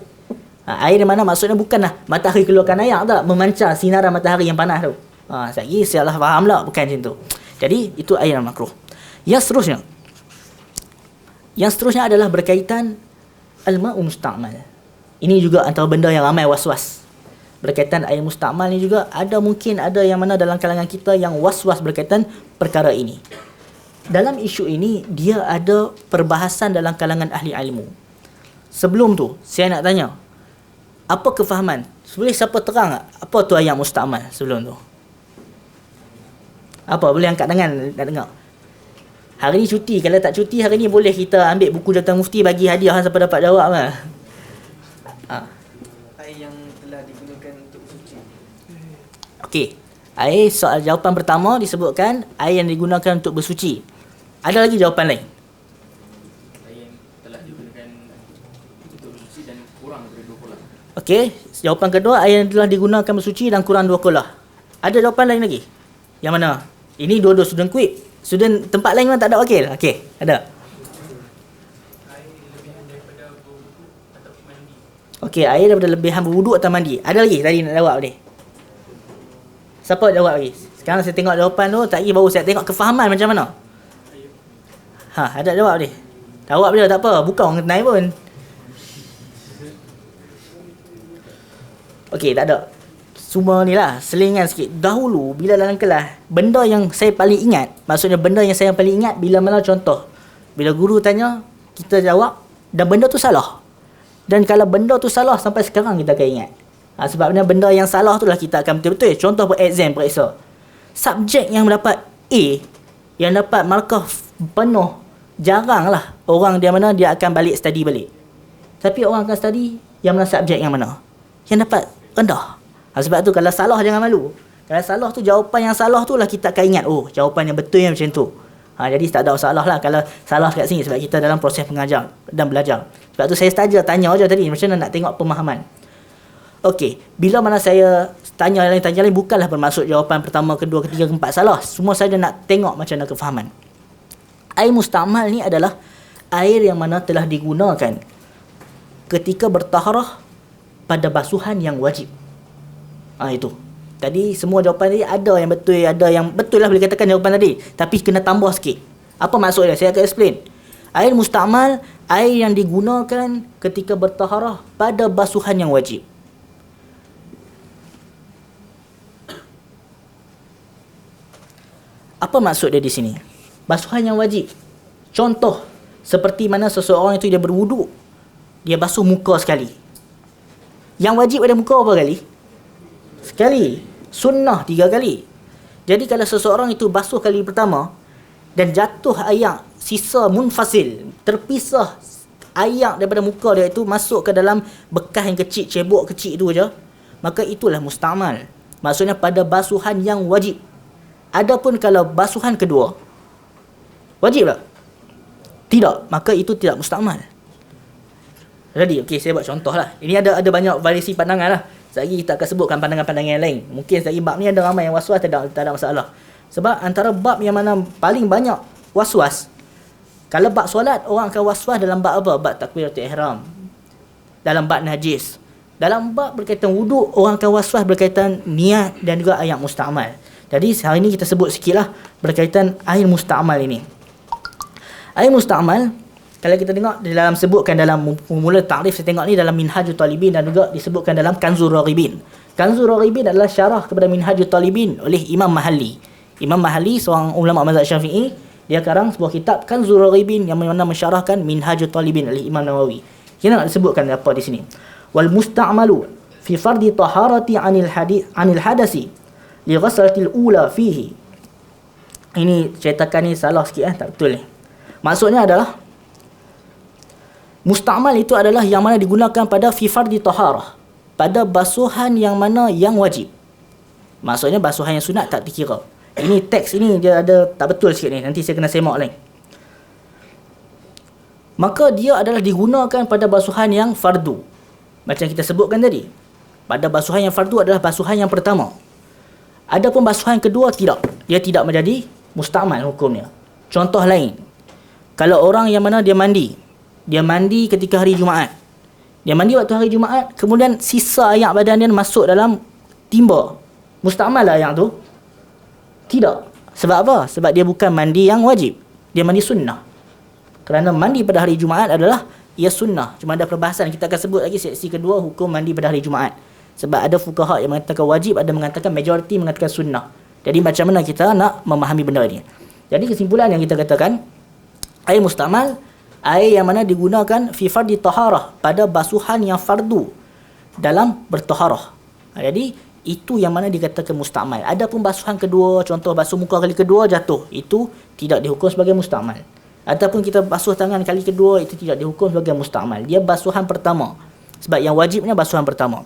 Air yang mana maksudnya bukanlah matahari keluarkan air tak, memancar sinaran matahari yang panas tu. Lagi salah faham lah, bukan macam tu. Jadi itu air yang makruh. Yang seterusnya adalah berkaitan al-ma'u musta'mal. Ini juga antara benda yang ramai was-was. Berkaitan air musta'mal ni juga mungkin ada yang mana dalam kalangan kita yang was-was berkaitan perkara ini. Dalam isu ini, dia ada perbahasan dalam kalangan ahli ilmu. Sebelum tu, saya nak tanya, apa kefahaman? Boleh siapa terang tak? Apa tu ayat musta'mal sebelum tu? Apa? Boleh angkat tangan nak dengar? Hari ni cuti. Kalau tak cuti, hari ni boleh kita ambil buku Jawatan Mufti, bagi hadiah siapa dapat jawab lah. Air yang telah digunakan untuk suci. Okey. Air, soal jawapan pertama disebutkan air yang digunakan untuk bersuci. Ada lagi jawapan lain? Air yang telah digunakan untuk bersuci dan kurang daripada 2 kolah. Okey, jawapan kedua, air yang telah digunakan bersuci dan kurang 2 kolah. Ada jawapan lain lagi? Yang mana? Ini dua-dua student quick. Student tempat lain memang tak ada wakil. Okey, ada. Okey, air daripada lebihan berwuduk atau mandi. Ada lagi tadi nak jawab ni? Siapa jawab lagi? Sekarang saya tengok jawapan tu, tak lagi baru saya tengok kefahaman macam mana. Ada jawab ni? Jawab dia tak apa, bukan orang kenal pun. Okey, tak ada. Semua ni lah, selingan sikit. Dahulu, bila dalam kelas, benda yang saya paling ingat, maksudnya benda yang saya paling ingat, bila mana contoh. Bila guru tanya, kita jawab, dan benda tu salah. Dan kalau benda tu salah, sampai sekarang kita akan ingat. Sebabnya benda yang salah tu lah kita akan betul-betul. Contoh per exam, periksa. Subjek yang dapat A, yang dapat markah penuh, jarang lah orang dia mana dia akan balik study balik. Tapi orang akan study yang mana subjek yang mana? Yang dapat rendah. Sebab tu kalau salah jangan malu. Kalau salah tu, jawapan yang salah tu lah kita akan ingat. Oh, jawapan yang betul yang macam tu. Jadi tak ada masalah lah kalau salah kat sini, sebab kita dalam proses mengajar dan belajar. Sebab tu saya saja tanya je tadi macam mana nak tengok pemahaman. Okey, bila mana saya tanya lain bukanlah bermaksud jawapan pertama, kedua, ketiga, keempat salah. Semua saja nak tengok macam mana kefahaman. Air musta'mal ni adalah air yang mana telah digunakan ketika bertaharah pada basuhan yang wajib. Itu. Tadi semua jawapan tadi ada yang betul lah boleh katakan jawapan tadi. Tapi kena tambah sikit. Apa maksud dia? Saya akan explain. Air musta'mal, air yang digunakan ketika bertaharah pada basuhan yang wajib. Apa maksud dia di sini? Basuhan yang wajib. Contoh, seperti mana seseorang itu dia berwuduk, dia basuh muka sekali. Yang wajib pada muka berapa kali? Sekali. Sunnah 3 kali. Jadi kalau seseorang itu basuh kali pertama dan jatuh air sisa munfasil, terpisah air daripada muka dia itu masuk ke dalam bekas yang kecil, cebok kecil itu je, maka itulah musta'mal. Maksudnya pada basuhan yang wajib. Adapun kalau basuhan kedua, wajib tak? Tidak, maka itu tidak musta'mal. Jadi, okey, saya buat contoh lah. Ini ada banyak variasi pandangan lah. Sekejap lagi kita akan sebutkan pandangan-pandangan yang lain. Mungkin sekejap lagi bab ni ada ramai yang was-was, tak ada masalah. Sebab antara bab yang mana paling banyak was-was, kalau bab solat, orang akan was-was dalam bab apa? Bab takbiratul ihram. Dalam bab najis. Dalam bab berkaitan wuduk, orang akan was-was berkaitan niat dan juga ayat musta'mal. Jadi hari ini kita sebut sikit lah berkaitan air musta'mal ini. Air musta'mal, kalau kita tengok dalam sebutkan dalam mula takrif, saya tengok ni dalam Minhajul Talibin dan juga disebutkan dalam Kanzur Raghibin. Kanzur Raghibin adalah syarah kepada Minhajul Talibin oleh Imam Mahalli. Imam Mahalli seorang ulama mazhab Syafi'i, dia karang sebuah kitab Kanzur Raghibin yang mana mensyarahkan Minhajul Talibin oleh Imam Nawawi. Kita nak sebutkan apa di sini. Wal musta'malu fi fardi taharati anil hadasi li ghaslatil ula fihi. Ini cetakan ni salah sikit tak betul ni. Maksudnya adalah musta'mal itu adalah yang mana digunakan pada fi fardi taharah, pada basuhan yang mana yang wajib. Maksudnya basuhan yang sunat tak dikira. Ini teks ini dia ada tak betul sikit ni. Nanti saya kena semak lain. Maka dia adalah digunakan pada basuhan yang fardu. Macam kita sebutkan tadi. Pada basuhan yang fardu adalah basuhan yang pertama. Adapun basuhan kedua tidak. Dia tidak menjadi musta'mal hukumnya. Contoh lain. Kalau orang yang mana dia mandi ketika hari Jumaat. Dia mandi waktu hari Jumaat, kemudian sisa air badan dia masuk dalam timba. Musta'mal lah air tu? Tidak. Sebab apa? Sebab dia bukan mandi yang wajib. Dia mandi sunnah. Kerana mandi pada hari Jumaat adalah ia sunnah. Cuma ada perbahasan. Kita akan sebut lagi seksi kedua hukum mandi pada hari Jumaat. Sebab ada fuqaha yang mengatakan wajib, ada mengatakan majoriti mengatakan sunnah. Jadi macam mana kita nak memahami benda ni? Jadi kesimpulan yang kita katakan, air musta'mal, air yang mana digunakan fi fardi taharah, pada basuhan yang fardu dalam bertaharah. Jadi itu yang mana dikatakan musta'mal. Adapun basuhan kedua, contoh basuh muka kali kedua jatuh, itu tidak dihukum sebagai musta'mal. Ataupun kita basuh tangan kali kedua, itu tidak dihukum sebagai musta'mal. Dia basuhan pertama. Sebab yang wajibnya basuhan pertama.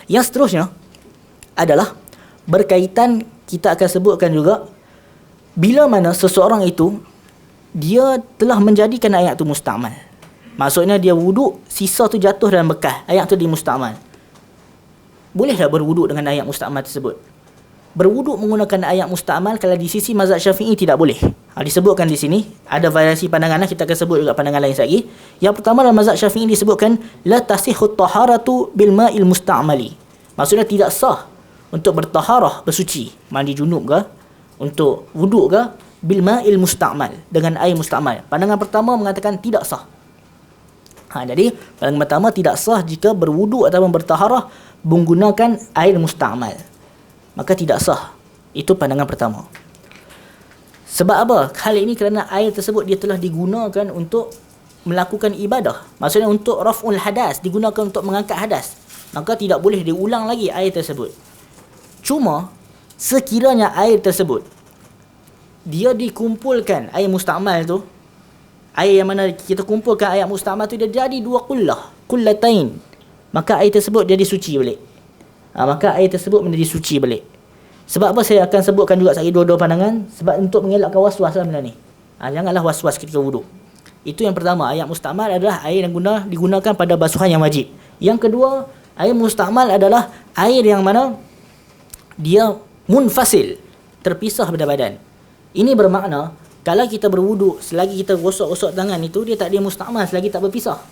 Yang seterusnya adalah berkaitan, kita akan sebutkan juga bila mana seseorang itu dia telah menjadikan ayat tu musta'mal. Maksudnya dia wuduk, sisa tu jatuh dalam bekas, ayat tu di musta'mal. Boleh tak berwuduk dengan ayat musta'mal tersebut? Berwuduk menggunakan ayat musta'mal kalau di sisi mazhab Syafi'i tidak boleh. Disebutkan di sini, ada variasi pandangan, kita akan sebut juga pandangan lain lagi. Yang pertama dalam mazhab Syafi'i disebutkan la tasihhu taharatu bil ma'il musta'mali. Maksudnya tidak sah untuk bertaharah, bersuci, mandi junub ke, untuk wuduk ke, bil ma'il musta'mal, dengan air musta'mal. Pandangan pertama mengatakan tidak sah. Jadi pandangan pertama tidak sah jika berwuduk ataupun bertaharah menggunakan air musta'mal. Maka tidak sah. Itu pandangan pertama. Sebab apa? Hal ini kerana air tersebut dia telah digunakan untuk melakukan ibadah. Maksudnya untuk raf'ul hadas, digunakan untuk mengangkat hadas. Maka tidak boleh diulang lagi air tersebut. Cuma sekiranya air tersebut dia dikumpulkan, air musta'mal tu, air yang mana kita kumpulkan ayat musta'mal tu, dia jadi dua kullatain, maka air tersebut jadi suci balik. Maka air tersebut menjadi suci balik. Sebab apa saya akan sebutkan juga sekali dua-dua pandangan? Sebab untuk mengelakkan was-was lah benda ni. Janganlah was-was ketika wuduk. Itu yang pertama, ayat musta'mal adalah air yang digunakan pada basuhan yang wajib. Yang kedua, air musta'mal adalah air yang mana dia munfasil, terpisah pada badan. Ini bermakna kalau kita berwuduk, selagi kita gosok-gosok tangan itu, dia tak dia musta'mal selagi tak berpisah.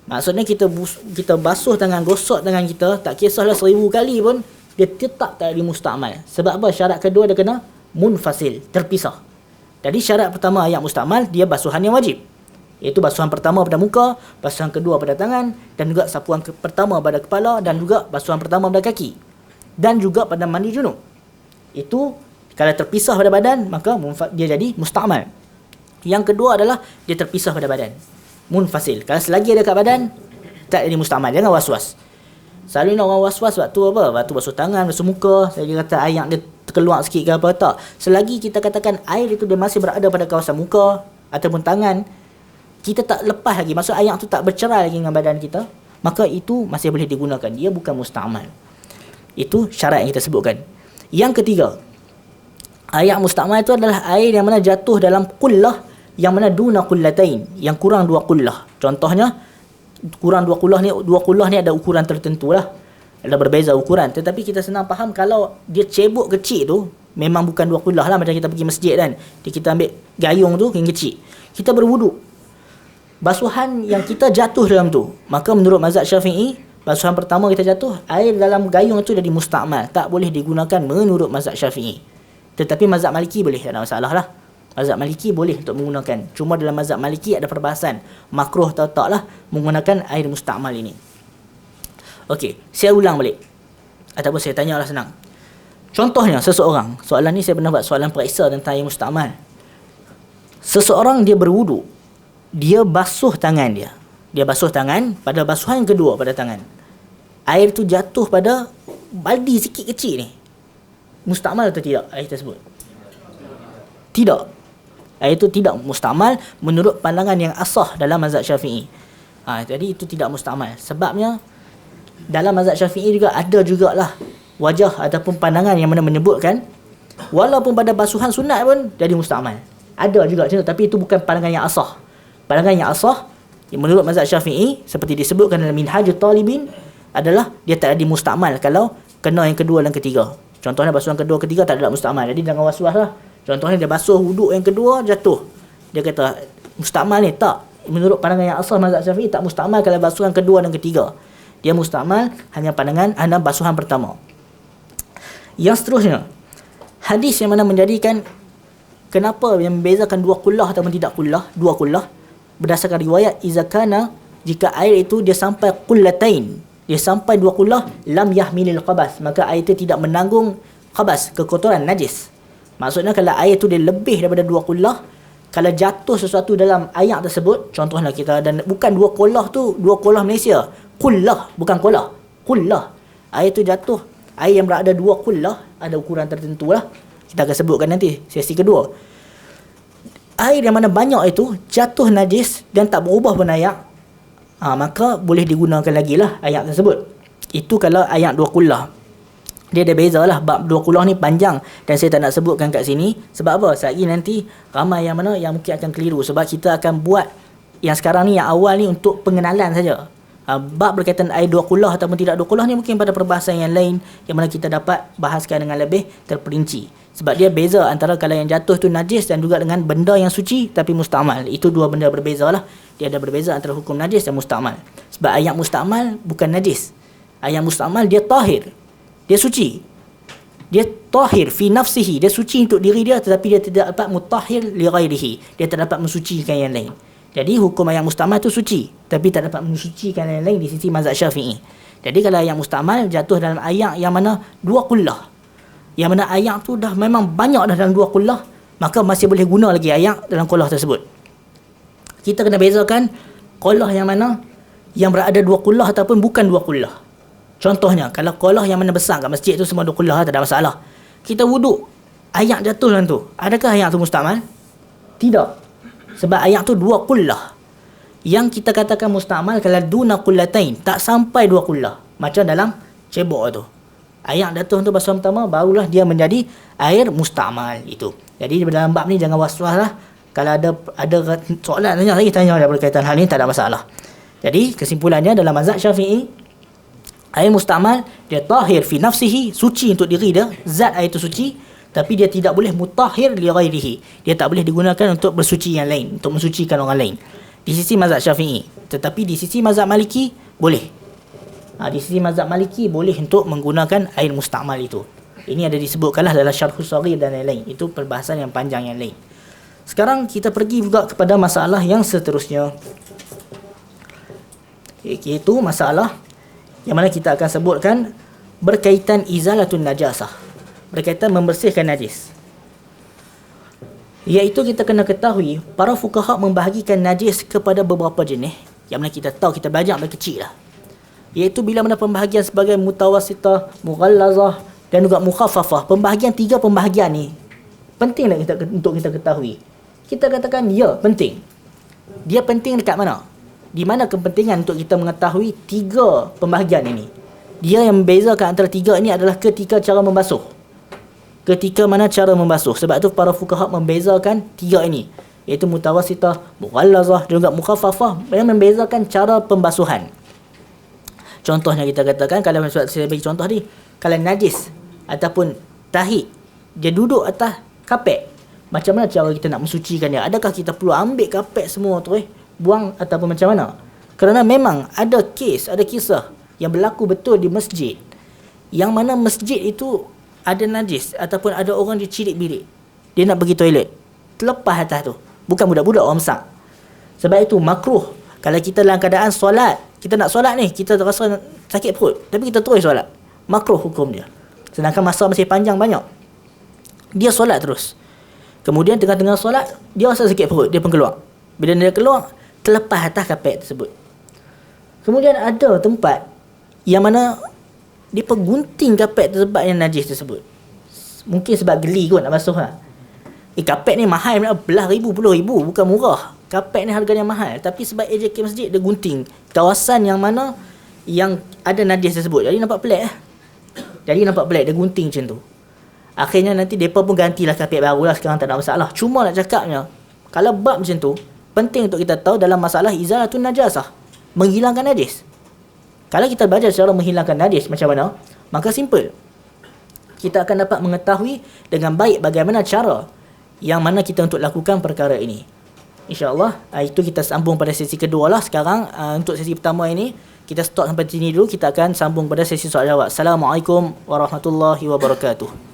Maksudnya kita basuh tangan, gosok tangan kita, tak kisahlah 1000 kali pun, dia tetap tak dia musta'mal. Sebab apa? Syarat kedua dia kena munfasil, terpisah. Jadi syarat pertama ayat musta'mal, dia basuhan yang wajib. Iaitu basuhan pertama pada muka, basuhan kedua pada tangan, dan juga sapuan pertama pada kepala, dan juga basuhan pertama pada kaki. Dan juga pada mandi junub. Itu kalau terpisah pada badan, maka dia jadi musta'mal. Yang kedua adalah dia terpisah pada badan, munfasil. Kalau selagi ada kat badan, tak jadi musta'mal. Jangan was-was. Selalu orang was-was waktu apa? Waktu basuh tangan, basuh muka, saya kata air dia terkeluar sikit ke apa, tak. Selagi kita katakan air itu dia masih berada pada kawasan muka ataupun tangan, kita tak lepas lagi, maksud air tu tak bercerai lagi dengan badan kita, maka itu masih boleh digunakan. Dia bukan musta'mal. Itu syarat yang kita sebutkan. Yang ketiga, ayat musta'mal itu adalah air yang mana jatuh dalam kullah yang mana duna qullatain, yang kurang 2 qullah. Contohnya kurang 2 qullah ni ada ukuran tertentu lah. Ada berbeza ukuran. Tetapi kita senang faham kalau dia cebok kecil tu memang bukan 2 qullah lah, macam kita pergi masjid kan. Kita ambil gayung tu yang kecil. Kita berwuduk. Basuhan yang kita jatuh dalam tu, maka menurut mazhab Syafi'i, basuhan pertama kita jatuh, air dalam gayung tu jadi mustakmal, tak boleh digunakan menurut mazhab Syafi'i. Tetapi mazhab Maliki boleh, tak ada masalah lah. Mazhab Maliki boleh untuk menggunakan. Cuma dalam mazhab Maliki ada perbahasan makruh atau tak lah menggunakan air mustakmal ini. Okey, saya ulang balik. Ataupun saya tanya lah senang. Contohnya seseorang, soalan ni saya pernah buat soalan periksa tentang air mustakmal. Seseorang dia berwuduk, dia basuh tangan dia. Dia basuh tangan, pada basuhan yang kedua pada tangan, air tu jatuh pada baldi sikit kecil ni. Mustakmal atau tidak air tersebut? Tidak. Air itu tidak mustakmal menurut pandangan yang asah dalam mazhab Syafi'i. Jadi itu tidak mustakmal. Sebabnya dalam mazhab Syafi'i juga ada jugalah wajah ataupun pandangan yang mana menyebutkan walaupun pada basuhan sunat pun jadi mustakmal. Ada juga macam tu, tapi itu bukan pandangan yang asah. Pandangan yang asah menurut mazhab Syafi'i seperti disebutkan dalam Minhajut Talibin adalah dia tak ada mustakmal kalau kena yang kedua dan ketiga. Contohnya basuhan kedua ketiga tak ada mustakmal. Jadi jangan was-was lah. Contohnya dia basuh wuduk yang kedua jatuh. Dia kata mustakmal ni tak. Menurut pandangan yang asal mazhab Syafi'i tak mustakmal kalau basuhan kedua dan ketiga. Dia mustakmal hanya pandangan anda basuhan pertama. Yang seterusnya, hadis yang mana menjadikan kenapa yang membezakan 2 qullah ataupun tidak qullah, 2 qullah, berdasarkan riwayat izakana, jika air itu dia sampai qullatain, dia sampai 2 qullah, lam yahmilil qabas, maka air itu tidak menanggung qabas, kekotoran, najis. Maksudnya kalau air itu dia lebih daripada 2 qullah, kalau jatuh sesuatu dalam air tersebut, contohnya kita, dan bukan 2 qullah tu 2 qullah Malaysia, qullah, bukan qullah, qullah, air itu jatuh, air yang berada 2 qullah, ada ukuran tertentu lah, kita akan sebutkan nanti sesi kedua. Air yang mana banyak itu jatuh najis dan tak berubah pun air, maka boleh digunakan lagi lah ayat tersebut. Itu kalau ayat 2 qullah. Dia ada beza lah. Bab 2 qullah ni panjang dan saya tak nak sebutkan kat sini. Sebab apa? Selagi nanti ramai yang mana yang mungkin akan keliru. Sebab kita akan buat yang sekarang ni, yang awal ni untuk pengenalan saja. Bab berkaitan air 2 qullah ataupun tidak 2 qullah ni mungkin pada perbahasan yang lain yang mana kita dapat bahaskan dengan lebih terperinci. Sebab dia beza antara kalau yang jatuh tu najis dan juga dengan benda yang suci tapi mustakmal. Itu dua benda berbeza lah. Dia ada berbeza antara hukum najis dan mustakmal. Sebab ayat mustakmal bukan najis. Ayat mustakmal dia tahir. Dia suci. Dia tahir fi nafsihi. Dia suci untuk diri dia tetapi dia tidak dapat mutahhir li ghairihi. Dia tak dapat mensucikan yang lain. Jadi hukum ayat mustakmal tu suci tapi tak dapat mensucikan yang lain di sisi mazhab Syafi'i. Jadi kalau ayat mustakmal jatuh dalam ayat yang mana 2 qullah, yang mana ayat tu dah memang banyak dah dalam 2 qullah, maka masih boleh guna lagi ayat dalam qullah tersebut. Kita kena bezakan qullah yang mana yang berada 2 qullah ataupun bukan 2 qullah. Contohnya, kalau qullah yang mana besar kat masjid tu semua 2 qullah, tak ada masalah. Kita wuduk, ayat jatuh dalam tu. Adakah ayat tu mustakmal? Tidak. Sebab ayat tu 2 qullah. Yang kita katakan mustakmal kalau duna qullatain, tak sampai 2 qullah. Macam dalam cebok tu. Ayat jatuh tu basuhan pertama, barulah dia menjadi air mustakmal itu. Jadi dalam bab ni jangan was-was lah. Kalau ada soalan tanya ada berkaitan hal ni, tak ada masalah. Jadi kesimpulannya dalam mazhab Syafi'i, air mustakmal dia tahir fi nafsihi, suci untuk diri dia, zat air itu suci, tapi dia tidak boleh mutahhir li ghairihi. Dia tak boleh digunakan untuk bersuci yang lain, untuk mensucikan orang lain. Di sisi mazhab Syafi'i. Tetapi di sisi mazhab Maliki boleh. Di sisi mazhab Maliki boleh untuk menggunakan air mustakmal itu. Ini ada disebutkanlah dalam Syarhus Shaghir dan lain-lain. Itu perbahasan yang panjang yang lain. Sekarang kita pergi juga kepada masalah yang seterusnya, iaitu masalah yang mana kita akan sebutkan berkaitan izalatun najasah, berkaitan membersihkan najis. Iaitu kita kena ketahui para fuqaha membahagikan najis kepada beberapa jenis yang mana kita tahu, kita belajar dari kecil lah. Iaitu bila mana pembahagian sebagai mutawassitah, mughallazah dan juga mukhaffafah. Pembahagian 3 pembahagian ni penting untuk kita ketahui. Kita katakan ya, penting. Dia penting dekat mana? Di mana kepentingan untuk kita mengetahui 3 pembahagian ini? Dia yang membezakan antara 3 ini adalah ketika cara membasuh. Ketika mana cara membasuh. Sebab tu para fuqaha membezakan 3 ini. iaitu mutawassitah, mughallazah dan juga mukhaffafah, yang membezakan cara pembasuhan. Contohnya kita katakan, kalau saya bagi contoh ni, kalau najis ataupun tahi dia duduk atas kapet, macam mana cara kita nak mensucikan dia? Adakah kita perlu ambil kapet semua tu buang ataupun macam mana? Kerana memang ada kes, ada kisah yang berlaku betul di masjid, yang mana masjid itu ada najis ataupun ada orang dia cilik bilik, dia nak pergi toilet, terlepas atas tu. Bukan budak-budak, orang besar. Sebab itu makruh kalau kita dalam keadaan solat, kita nak solat ni, kita terasa sakit perut, tapi kita terus solat, makruh hukum dia. Sedangkan masa masih panjang banyak, dia solat terus. Kemudian tengah-tengah solat, dia rasa sakit perut, dia pun keluar. Bila dia keluar, terlepas atas kapet tersebut. Kemudian ada tempat yang mana dia pergunting kapet tersebut yang najis tersebut. Mungkin sebab geli kot nak basuh lah. Kapet ni mahal, belas ribu, puluh ribu, bukan murah. Kapet ni harganya mahal, tapi sebab AJK masjid dia gunting kawasan yang mana yang ada najis tersebut. Jadi nampak pelik dia gunting macam tu. Akhirnya nanti mereka pun gantilah kapet baru lah, sekarang tak ada masalah. Cuma nak cakapnya, kalau bab macam tu, penting untuk kita tahu dalam masalah izalatun najasah, menghilangkan najis. Kalau kita belajar cara menghilangkan najis macam mana, maka simple. Kita akan dapat mengetahui dengan baik bagaimana cara yang mana kita untuk lakukan perkara ini. InsyaAllah, itu kita sambung pada sesi kedua lah. Sekarang, untuk sesi pertama ini, kita stop sampai sini dulu. Kita akan sambung pada sesi soal jawab. Assalamualaikum warahmatullahi wabarakatuh.